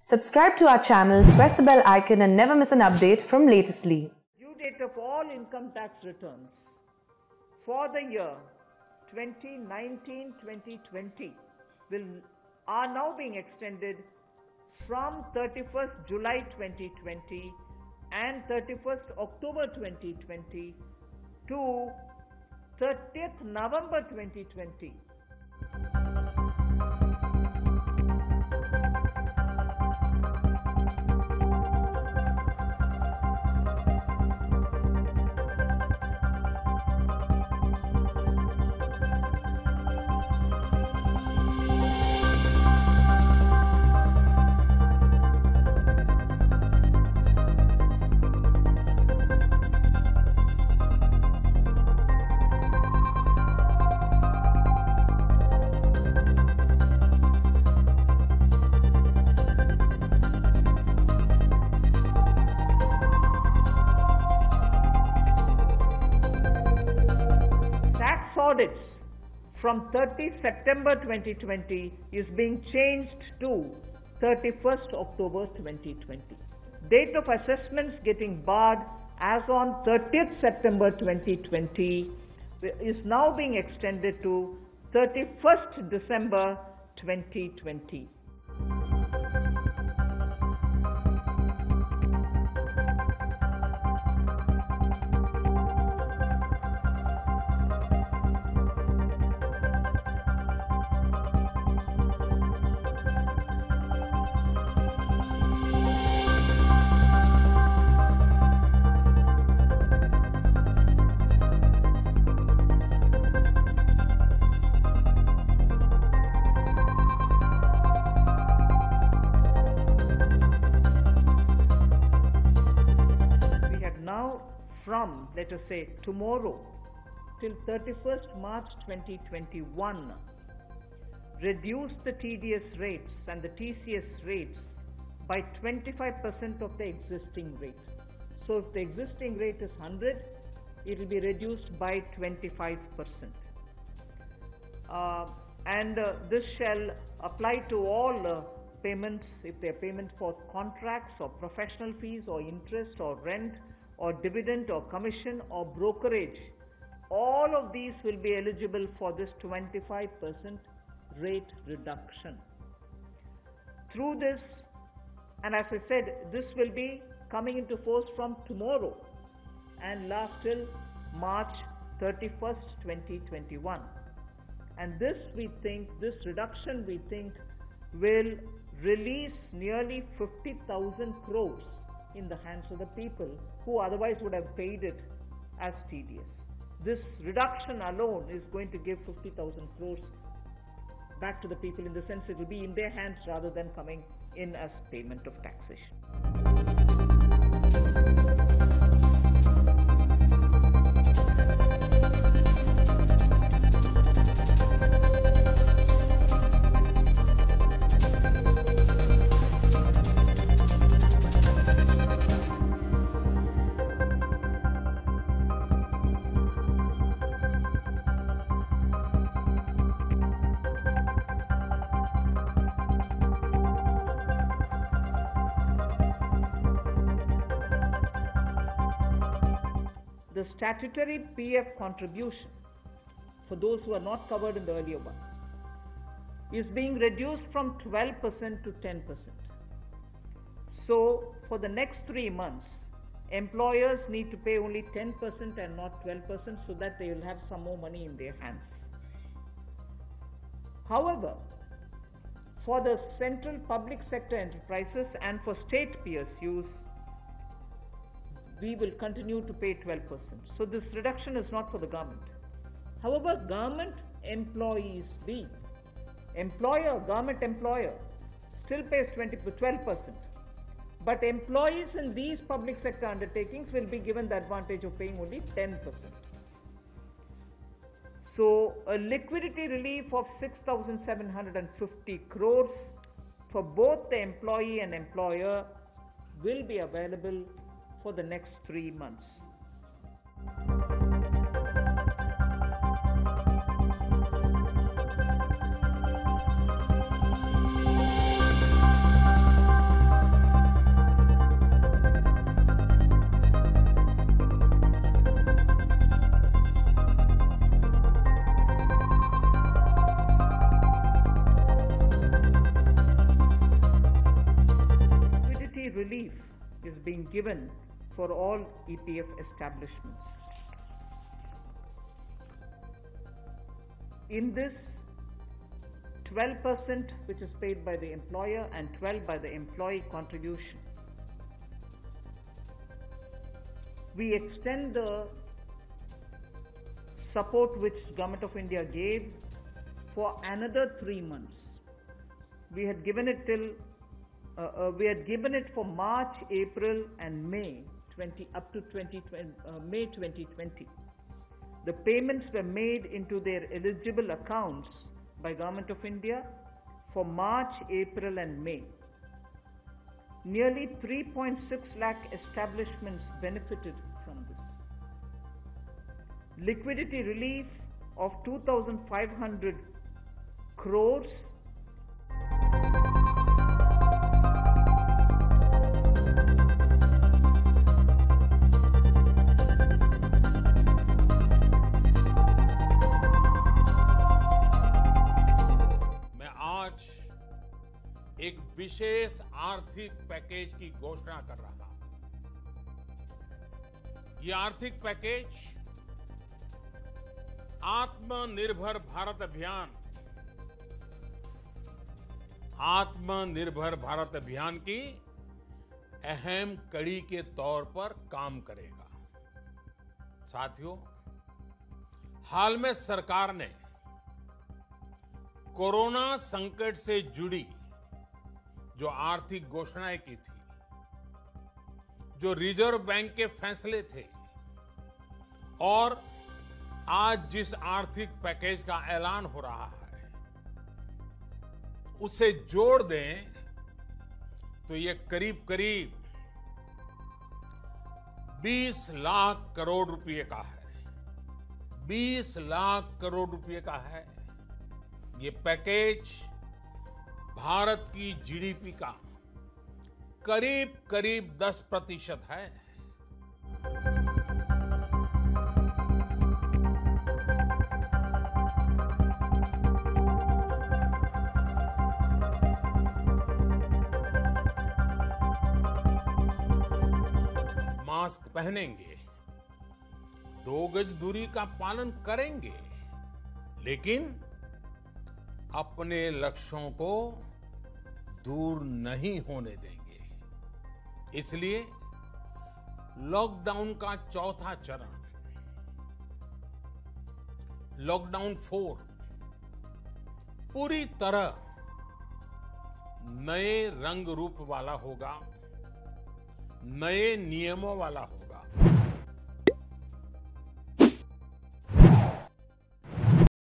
Subscribe to our channel, press the bell icon and never miss an update from Latestly. Due date of all income tax returns for the year 2019-2020 are now being extended from 31st July 2020 and 31st October 2020 to 30th November 2020. Audits from 30 September 2020 is being changed to 31st October 2020. Date of assessments getting barred as on 30th September 2020 is now being extended to 31st December 2020. From, let us say, tomorrow till 31st March 2021, reduce the TDS rates and the TCS rates by 25% of the existing rate. So if the existing rate is 100, it will be reduced by 25%. This shall apply to all payments, if they are payments for contracts or professional fees or interest or rent or dividend or commission or brokerage. All of these will be eligible for this 25% rate reduction. Through this, and as I said, this will be coming into force from tomorrow and last till March 31st, 2021. And this reduction we think will release nearly 50,000 crores in the hands of the people who otherwise would have paid it as TDS. This reduction alone is going to give 50,000 crores back to the people, in the sense it will be in their hands rather than coming in as payment of taxation. The statutory PF contribution for those who are not covered in the earlier one is being reduced from 12% to 10%. So for the next 3 months, employers need to pay only 10% and not 12%, so that they will have some more money in their hands. However, for the central public sector enterprises and for state PSUs, we will continue to pay 12%. So this reduction is not for the government. However, government employees government employer still pays 12%. But employees in these public sector undertakings will be given the advantage of paying only 10%. So a liquidity relief of 6,750 crores for both the employee and employer will be available for the next 3 months. being given for all EPF establishments. In this, 12% which is paid by the employer and 12% by the employee contribution. We extend the support which Government of India gave for another 3 months. We had given it for March, April, and May up to May 2020. The payments were made into their eligible accounts by Government of India for March, April, and May. Nearly 3.6 lakh establishments benefited from this. Liquidity relief of 2,500 crores. एक विशेष आर्थिक package की घोषणा कर रहा हूं। ये आर्थिक package आत्मनिर्भर भारत अभियान की अहम कड़ी के तौर पर काम करेगा। साथियों, हाल में सरकार ने कोरोना संकट से जुड़ी जो आर्थिक घोषणाएं की थी, जो रिजर्व बैंक के फैसले थे और आज जिस आर्थिक पैकेज का ऐलान हो रहा है, उसे जोड़ दें तो ये करीब 20 लाख करोड़ रुपए का है। 20 लाख करोड़ रुपए का है। ये पैकेज भारत की जीडीपी का करीब 10% है। मास्क पहनेंगे, 2 गज दूरी का पालन करेंगे, लेकिन अपने लक्ष्यों को दूर नहीं होने देंगे। इसलिए लॉकडाउन का चौथा चरण, लॉकडाउन 4, पूरी तरह नए रंग रूप वाला होगा, नए नियमों वाला होगा।